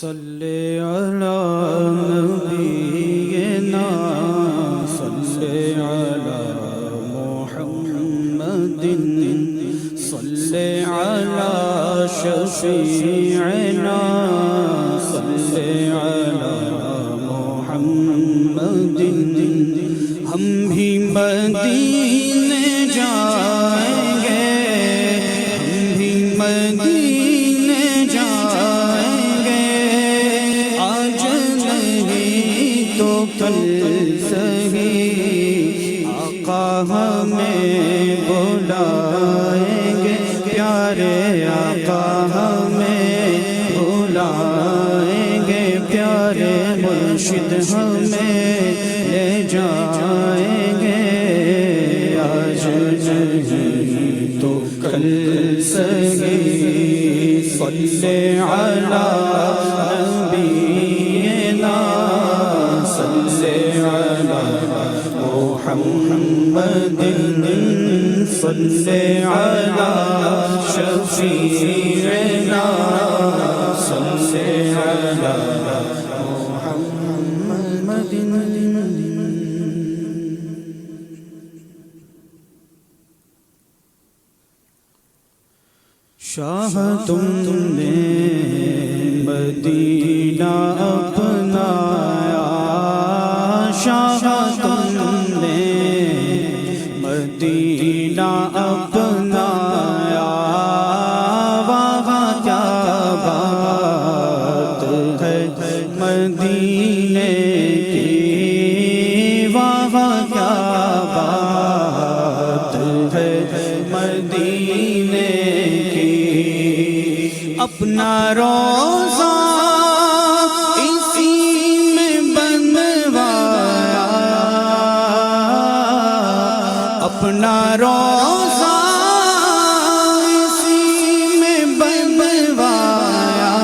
صلی علی نبینا صلی علی محمد صلی علی شفیعنا صلی علی محمد ہم بھی مدینے جائیں گے ہم بھی مدینے جائیں گے آج نہیں تو کل سہی آقا ہمیں بلائیں گے پیارے آقا ہمیں بلائیں گے پیارے مرشد ہمیں لے جائیں گے آج نہیں تو کل سہی صلی علی نبینا صلی علی محمد صلی علی شفیعنا صلی علی محمد شاہ تم نے مدینہ اپنایا شاہ تم نے مدینہ اپنایا وہاں کیا بات ہے مدینے کی وہاں کیا بات ہے مدینے اپنا روزہ اسی میں بنوایا اپنا روزہ اسی میں بنوایا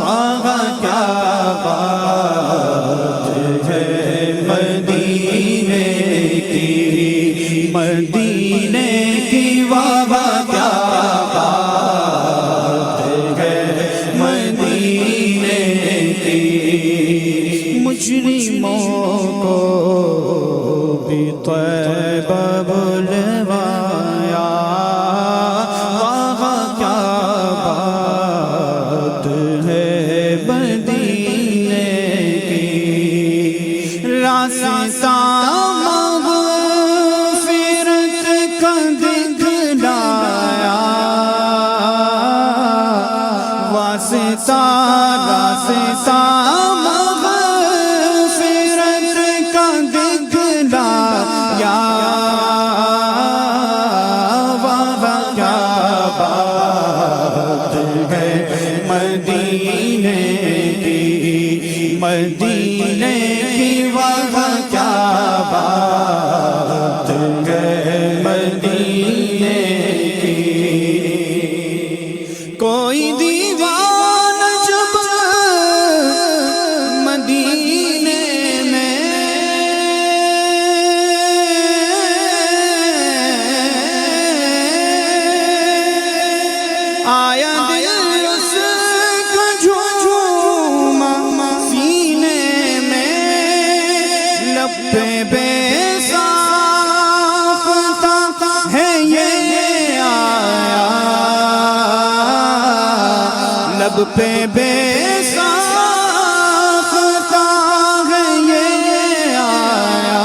وہاں کیا بات ہے مدینے کی مدینے کی وہاں کیا مجرموں کو بھی طیبہ بلوایا وہاں کیا بات ہے مدینے کی راستہ مغفرت کا دکھلایا واسطہ راستہ مدینے کی وہاں کیا بات ہے مدینے کی کوئی دیوان جب مدینے میں آیا بے ساختہ ہے یہ آیا لب پہ بے ساختہ ہے یہ آیا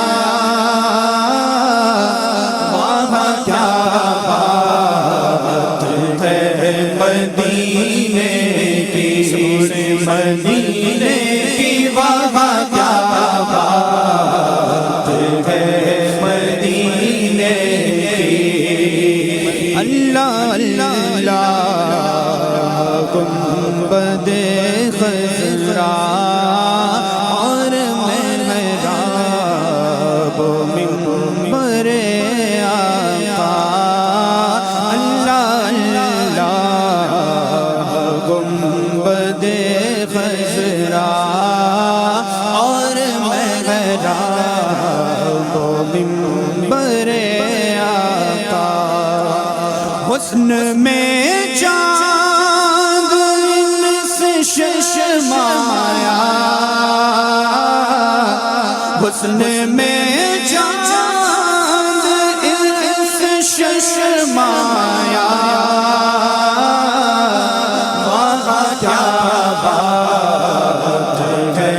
وہاں کیا بات ہے مدینے کی مدینے کی وہاں کیا بات مدینے کی اللہ اللہ گنبد خضرا اور محراب منبر آقا اللہ اللہ گنبد خضرا اور محراب منبر آقا حسن میں چاند حسن میں چاند اس ششمایا وہاں کیا بات ہے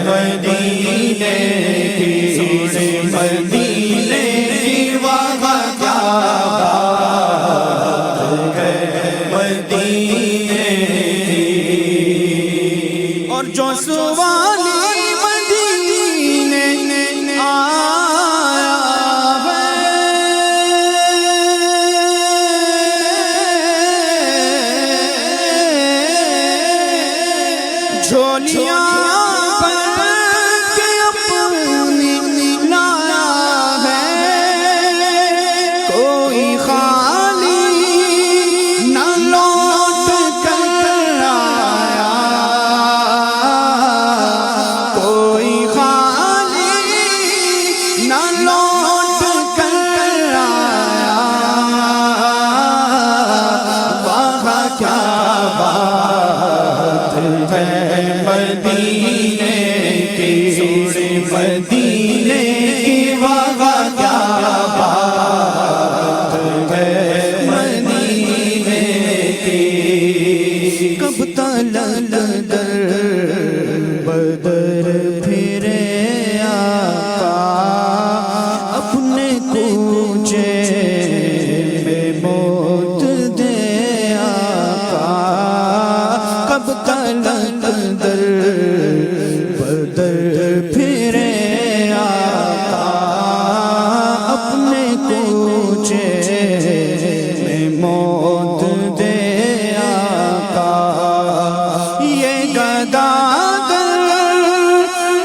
مدینے کی مدینے کی وہاں کیا بات ہے مدینے کی اور جو سوالی جھولیاں بھر کے اپنی لایا ہے کوئی خالی نہ لوٹ کر آیا کوئی خالی نہ لوٹ کر آیا وہاں کیا بات ہے مدینے کی مدینے کی وہاں کیا بات ہے مدینے کی کب تلک در بدر پھرے آقا اپنے کوچے میں موت دے آقا کب تلک در بدر پھرے آقا اپنے کوچے میں موت دے آقا یہ گداگر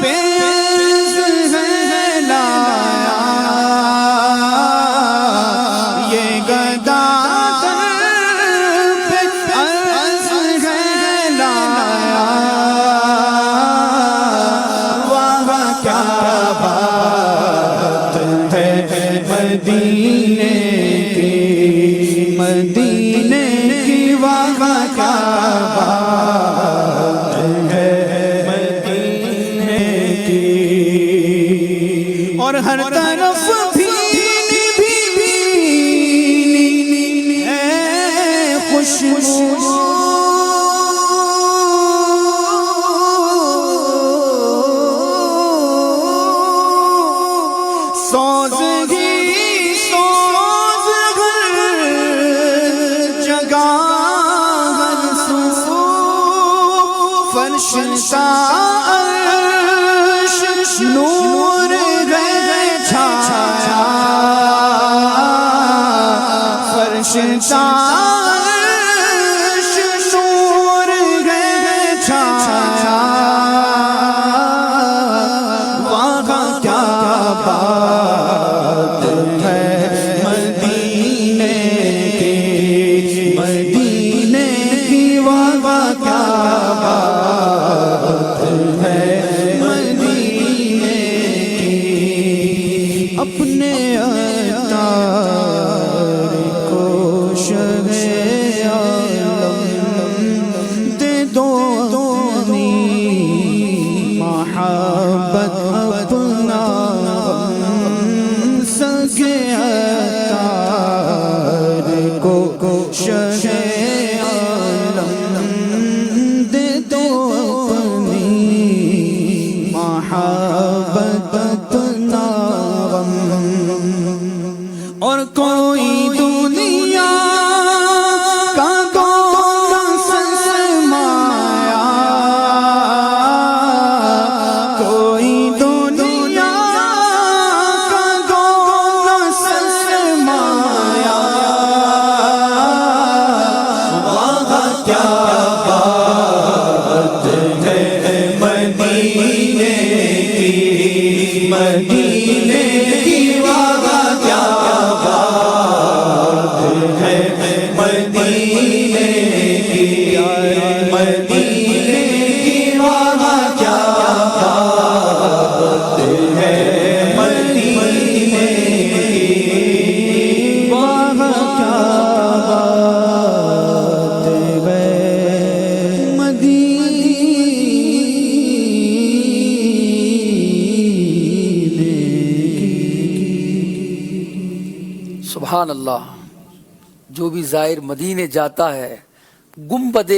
پیز ہے لایا یہ گداگر پیز ہے لایا وہاں کیا بات ہے مدینے کی مدینے کی وہاں کیا بات ہے مدینے کی اور ہر طرف بھینی بھینی ہے خوشبو سوز ہی سوز گھر جگہ ہر سو فرش سا عرش نور گئے چھایا فرش سا عرش نور گئے چھایا وہاں کیا بات ہے مدینے کی مدینے کی وہاں کیا بات ہے مدینے کی اپنے اتار کو سبحان اللہ. جو بھی زائر مدینے جاتا ہے گنبد